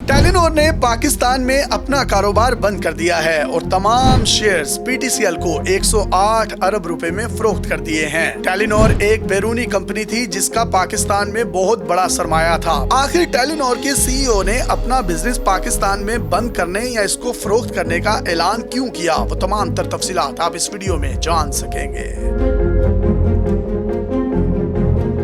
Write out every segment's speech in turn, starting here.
Telenor ने पाकिस्तान में अपना कारोबार बंद कर दिया है और तमाम शेयर्स पीटीसीएल को 108 अरब रुपए में फरोख्त कर दिए हैं। टेलीनॉर एक बैरूनी कंपनी थी जिसका पाकिस्तान में बहुत बड़ा सरमाया था। आखिर टेलीनॉर के सीईओ ने अपना बिजनेस पाकिस्तान में बंद करने या इसको फरोख्त करने का ऐलान क्यों किया, वो तमाम तर तफसीलात आप इस वीडियो में जान सकेंगे।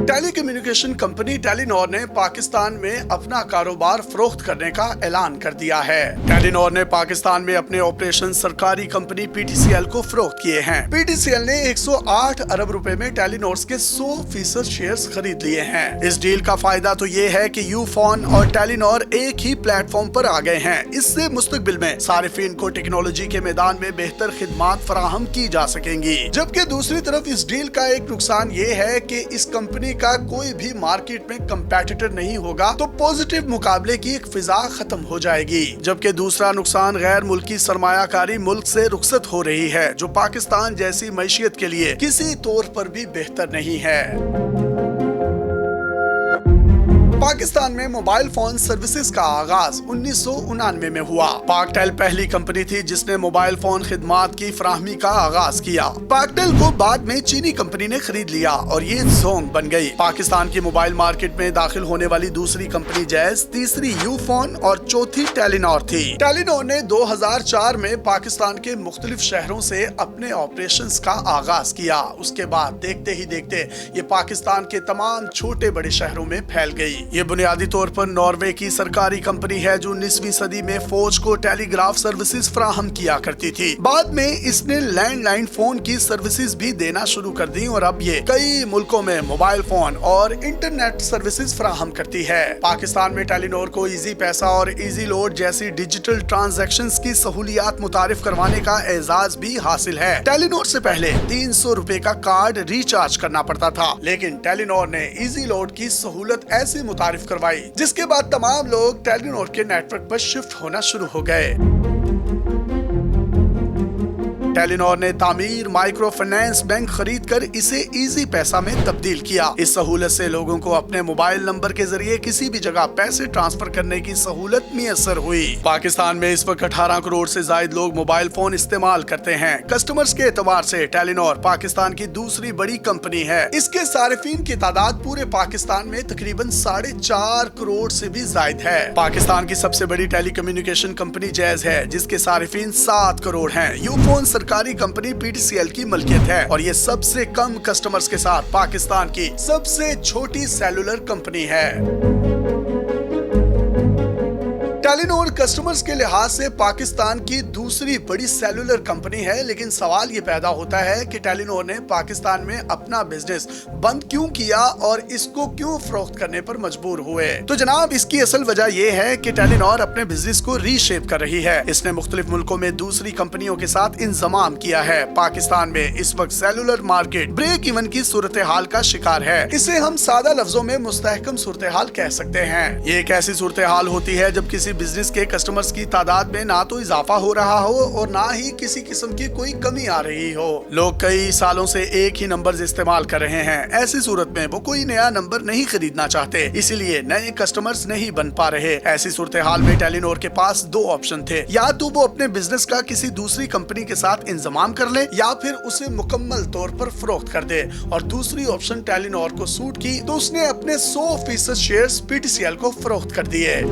टेलीकम्युनिकेशन कंपनी टेलीनॉर ने पाकिस्तान में अपना कारोबार फरोख्त करने का ऐलान कर दिया है। टेलीनॉर ने पाकिस्तान में अपने ऑपरेशन सरकारी कंपनी पीटीसीएल को फरोख्त किए हैं। पीटीसीएल ने 108 अरब रुपए में टेलीनॉर के 100% शेयर्स खरीद लिए हैं। इस डील का फायदा तो ये है कि यूफोन और टेलीनॉर एक ही प्लेटफॉर्म पर आ गए हैं। इससे मुस्तकबिल में सारिफीन को टेक्नोलॉजी के मैदान में बेहतर खिदमात फराहम की जा सकेंगी। जबकि दूसरी तरफ इस डील का एक नुकसान ये है कि इस कंपनी का कोई भी मार्केट में कंपेटिटर नहीं होगा, तो पॉजिटिव मुकाबले की एक फिजा खत्म हो जाएगी। जबकि दूसरा नुकसान गैर मुल्की सरमायाकारी मुल्क से रुखसत हो रही है, जो पाकिस्तान जैसी मईशियत के लिए किसी तौर पर भी बेहतर नहीं है। पाकिस्तान में मोबाइल फोन सर्विसेज का आगाज 1999 में हुआ। पाकटेल पहली कंपनी थी जिसने मोबाइल फोन खिदमात की फराहमी का आगाज किया। पाकटेल को बाद में चीनी कंपनी ने खरीद लिया और ये जोंग बन गई। पाकिस्तान की मोबाइल मार्केट में दाखिल होने वाली दूसरी कंपनी जैज, तीसरी यूफोन और चौथी टेलीनॉर थी। टेलीनॉर ने 2004 में पाकिस्तान के मुख्तलिफ शहरों से अपने ऑपरेशंस का आगाज किया। उसके बाद देखते ही देखते ये पाकिस्तान के तमाम छोटे बड़े शहरों में फैल गई। ये बुनियादी तौर पर नॉर्वे की सरकारी कंपनी है जो 19वीं सदी में फौज को टेलीग्राफ सर्विसेज फराहम किया करती थी। बाद में इसने लैंडलाइन फोन की सर्विसेज भी देना शुरू कर दी और अब ये कई मुल्कों में मोबाइल फोन और इंटरनेट सर्विसेज फराहम करती है। पाकिस्तान में टेलीनॉर को इजी पैसा और इजी लोड जैसी डिजिटल ट्रांजैक्शंस की सहूलियात मुतारिफ करवाने का एजाज भी हासिल है। टेलीनॉर से पहले 300 रुपए का कार्ड रिचार्ज करना पड़ता था, लेकिन टेलीनॉर ने इजी लोड की सहूलत ऐसी तारीफ करवाई जिसके बाद तमाम लोग टेलीनॉर के नेटवर्क पर शिफ्ट होना शुरू हो गए। टेलीनॉर ने तामीर माइक्रो फाइनेंस बैंक खरीद कर इसे इजी पैसा में तब्दील किया। इस सहूलत से लोगों को अपने मोबाइल नंबर के जरिए किसी भी जगह पैसे ट्रांसफर करने की सहूलत मुयस्सर हुई। पाकिस्तान में इस वक्त 18 करोड़ से ज्यादा लोग मोबाइल फोन इस्तेमाल करते हैं। कस्टमर्स के एतबार से टेलीनॉर पाकिस्तान की दूसरी बड़ी कंपनी है। इसके सारिफीन की तादाद पूरे पाकिस्तान में तकरीबन 4.5 करोड़ से भी ज्यादा है। पाकिस्तान की सबसे बड़ी टेलीकम्युनिकेशन कंपनी जैज है जिसके सारिफीन 7 करोड़ हैं। यूफोन सरकारी कंपनी पीटीसीएल की मलकियत है और ये सबसे कम कस्टमर्स के साथ पाकिस्तान की सबसे छोटी सेलुलर कंपनी है। टेलीनॉर कस्टमर्स के लिहाज से पाकिस्तान की दूसरी बड़ी सेलुलर कंपनी है, लेकिन सवाल ये पैदा होता है कि टेलीनॉर ने पाकिस्तान में अपना बिजनेस बंद क्यों किया और इसको क्यों फरोख्त करने पर मजबूर हुए। तो जनाब, इसकी असल वजह यह है कि टेलीनॉर अपने बिजनेस को रीशेप कर रही है। इसने मुख्तलिफ मुल्कों में दूसरी कंपनियों के साथ इंजमाम किया है। पाकिस्तान में इस वक्त सेलुलर मार्केट ब्रेक इवन की सूरत हाल का शिकार है। इसे हम सादा लफ्जों में मुस्तहकम सूरत हाल कह सकते हैं। ये एक ऐसी सूरत हाल होती है जब किसी बिजनेस के कस्टमर्स की तादाद में ना तो इजाफा हो रहा हो और ना ही किसी किस्म की कोई कमी आ रही हो। लोग कई सालों से एक ही नंबर इस्तेमाल कर रहे हैं। ऐसी सूरत में वो कोई नया नंबर नहीं खरीदना चाहते, इसीलिए नए कस्टमर्स नहीं बन पा रहे। ऐसी सूरत हाल में टेलीनॉर के पास 2 ऑप्शन थे, या तो वो अपने बिजनेस का किसी दूसरी कंपनी के साथ इंतजाम कर ले या फिर उसे मुकम्मल तौर पर फरोख्त कर दे। और दूसरी ऑप्शन टेलीनॉर को सूट की तो उसने अपने 100% शेयर्स पीटीसीएल को फरोख्त कर दिए।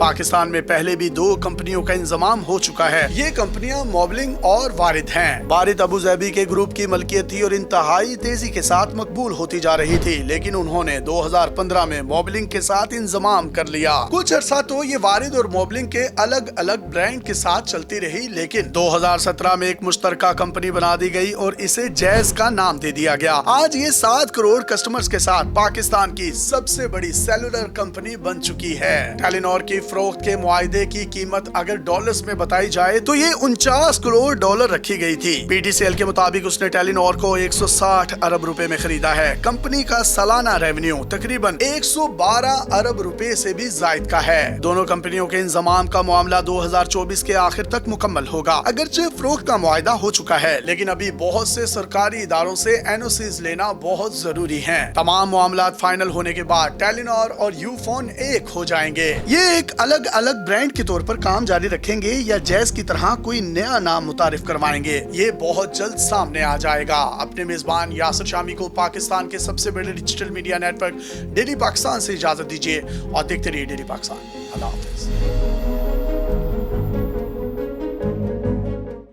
पाकिस्तान में पहले भी 2 कंपनियों का इंजमाम हो चुका है। ये कंपनियां मोबलिंग और वारिद हैं। वारिद अबू ज़ैबी के ग्रुप की मलकियत थी और इंतहाई तेजी के साथ मकबूल होती जा रही थी, लेकिन उन्होंने 2015 में मोबलिंग के साथ इंजमाम कर लिया। कुछ अर्सा तो ये वारिद और मोबलिंग के अलग अलग ब्रांड के साथ चलती रही, लेकिन 2017 में एक मुश्तरका कंपनी बना दी गई और इसे जैज का नाम दे दिया गया। आज ये 7 करोड़ कस्टमर्स के साथ पाकिस्तान की सबसे बड़ी सेलुलर कंपनी बन चुकी है। टेलीनॉर की फरोख्त के मुआहदे की कीमत अगर डॉलर्स में बताई जाए तो ये 49 करोड़ डॉलर रखी गई थी। PTCL के मुताबिक उसने टेलीनॉर को 160 अरब रुपए में खरीदा है। कंपनी का सालाना रेवेन्यू तकरीबन 112 अरब रुपए से भी जायद का है। दोनों कंपनियों के इंजमाम का मामला 2024 के आखिर तक मुकम्मल होगा। अगरचे फरोख्त का मुआहदा हो चुका है, लेकिन अभी बहुत से सरकारी इदारों से NOCs लेना बहुत जरूरी है। तमाम मामला फाइनल होने के बाद टेलीनॉर और यूफोन एक हो जाएंगे। ये एक अलग अलग ब्रांड के तौर पर काम जारी रखेंगे या जैज की तरह कोई नया नाम मुतारिफ करवाएंगे, ये बहुत जल्द सामने आ जाएगा। अपने मेजबान यासिर शामी को पाकिस्तान के सबसे बड़े digital media network daily Pakistan से इजाजत दीजिए और देखते रहिए डेली पाकिस्तान। अल्लाह हाफिज।